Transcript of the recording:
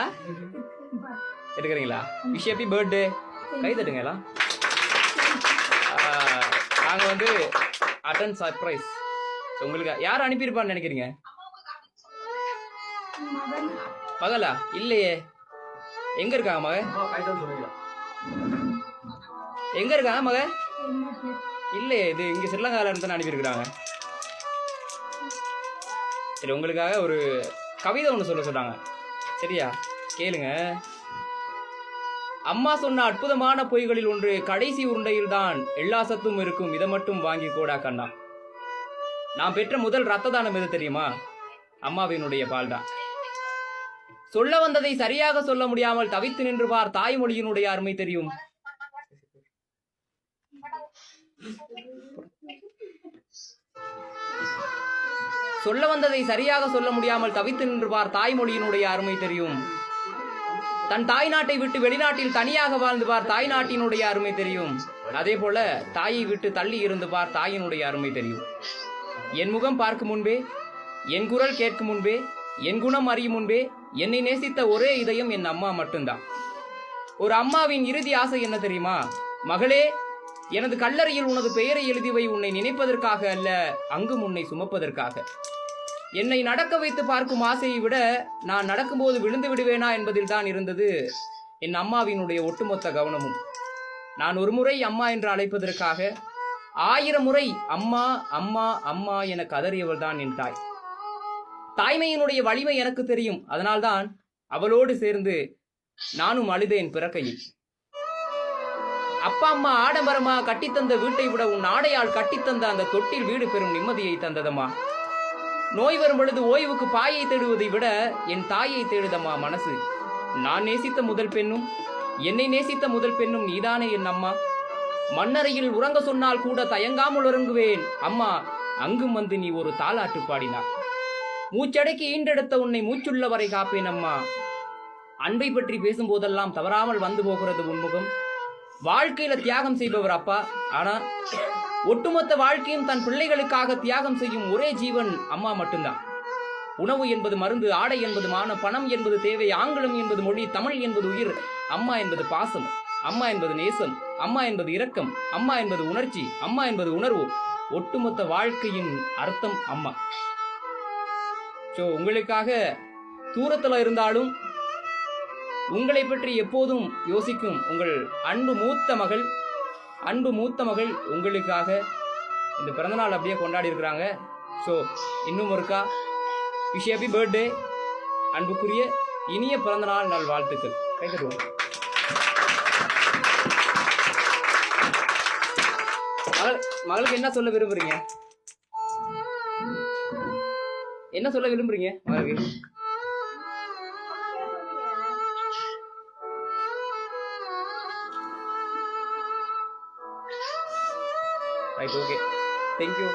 ஆ எடுக்கிறீங்களா? Wish happy birthday. கை தட்டுங்க எல்லாம். நாங்கள் வந்து அட்டன் சர்ப்ரைஸ் உங்களுக்கு யார் அனுப்பியிருப்பான்னு நினைக்கிறீங்க? மகளா? இல்லையே. எங்க இருக்காங்க மக? எங்க இருக்காங்க மக? இல்லையே, இது இங்க ஸ்ரீலங்கால இருந்து அனுப்பியிருக்கிறாங்க. சரி, உங்களுக்காக ஒரு கவிதை ஒன்று சொல்ல சொல்றாங்க. சரியா? கேளுங்க. அம்மா சொன்ன அற்புதமான பொய்களில் ஒன்று, கடைசி உருண்டையில் தான் எல்லா சத்தும் இருக்கும், இதை மட்டும் வாங்கி கோடா கண்ணா. நான் பெற்ற முதல் ரத்த தானம் எது தெரியுமா? அம்மாவினுடைய பால் தான். சொல்ல வந்ததை சரியாக சொல்ல முடியாமல் தவித்து நின்று பார், தாய்மொழியினுடைய அருமை தெரியும். சொல்ல வந்ததை சரியாக சொல்ல முடியாமல் தவித்து நின்று பார், தாய்மொழியினுடைய அருமை தெரியும். தன் தாய் நாட்டை விட்டு வெளிநாட்டில் தனியாக வாழ்ந்து பார், தாய் நாட்டினுடைய அருமை தெரியும். அதே போல தாயை விட்டு தள்ளி இருந்து பார், தாயினுடைய அருமை தெரியும். என் முகம் பார்க்கும் முன்பே, என் குரல் கேட்கும் முன்பே, என் குணம் அறியும் முன்பே என்னை நேசித்த ஒரே இதயம் என் அம்மா மட்டும்தான். ஒரு அம்மாவின் இறுதி ஆசை என்ன தெரியுமா? மகளே, எனது கல்லறையில் உனது பெயரை எழுதிவை, உன்னை நினைப்பதற்காக அல்ல, அங்கும் உன்னை சுமப்பதற்காக. என்னை நடக்க வைத்து பார்க்கும் ஆசையை விட நான் நடக்கும்போது விழுந்து விடுவேனா என்பதில் தான் இருந்தது என் அம்மாவினுடைய ஒட்டுமொத்த கவனமும். நான் ஒரு முறை அம்மா என்று அழைப்பதற்காக 1000 முறை அம்மா அம்மா அம்மா என கதறியவள் தான் என் தாய். தாய்மையினுடைய வலிமை எனக்கு தெரியும். அதனால்தான் அவளோடு சேர்ந்து நானும் அழுதேன் பிறக்கையில். அப்பா அம்மா ஆடம்பரமா கட்டித்தந்த வீட்டை விட உன் ஆடையால் கட்டித்தந்த அந்த தொட்டில் வீடு பெறும் நிம்மதியை தந்ததம்மா. நோய் வரும் பொழுது ஓய்வுக்கு பாயை தேடுவதை விட என் தாயை தேடுதம்மா மனசு. நான் நேசித்த முதல் பெண்ணும் என்னை நேசித்த முதல் பெண்ணும் நீதானே என் அம்மா. மண்ணறையில் உறங்க சொன்னால் கூட தயங்காமல் உறங்குவேன் அம்மா, அங்கும் வந்து நீ ஒரு தாலாட்டு பாடினார். மூச்சடைக்கு ஈண்டெடுத்த உன்னை மூச்சுள்ள வரை காப்பேன் அம்மா. அன்பை பற்றி பேசும்போதெல்லாம் தவறாமல் வந்து போகிறது உன்முகம். வாழ்க்கையில தியாகம் செய்பவர் அப்பா, ஆனா ஒட்டுமொத்த வாழ்க்கையும் தன் பிள்ளைகளுக்காக தியாகம் செய்யும் ஒரே ஜீவன் அம்மா மட்டும்தான். உணவு என்பது மருந்து, ஆடை என்பது மானம், பணம் என்பது தேவை, ஆங்கிலம் என்பது மொழி, தமிழ் என்பது உயிர். அம்மா என்பது பாசம், அம்மா என்பது நேசம், அம்மா என்பது இரக்கம், அம்மா என்பது உணர்ச்சி, அம்மா என்பது உணர்வு. ஒட்டுமொத்த வாழ்க்கையின் அர்த்தம் அம்மா. உங்களுக்காக தூரத்துல இருந்தாலும் உங்களை பற்றி எப்போதும் யோசிக்கும் உங்கள் அன்பு மூத்த மகள் உங்களுக்காக இந்த பிறந்தநாள் அப்படியே கொண்டாடி இருக்கிறாங்க. ஸோ இன்னும் ஒருக்கா விஷ் ஹாப்பி பர்த்டே. அன்புக்குரிய இனிய பிறந்தநாள் நாள் வாழ்த்துக்கள். கைத்தட்டுவோம். மகளுக்கு என்ன சொல்ல விரும்புறீங்க? என்ன சொல்ல விரும்புறீங்க மகளுக்கு? Right, okay. Thank you.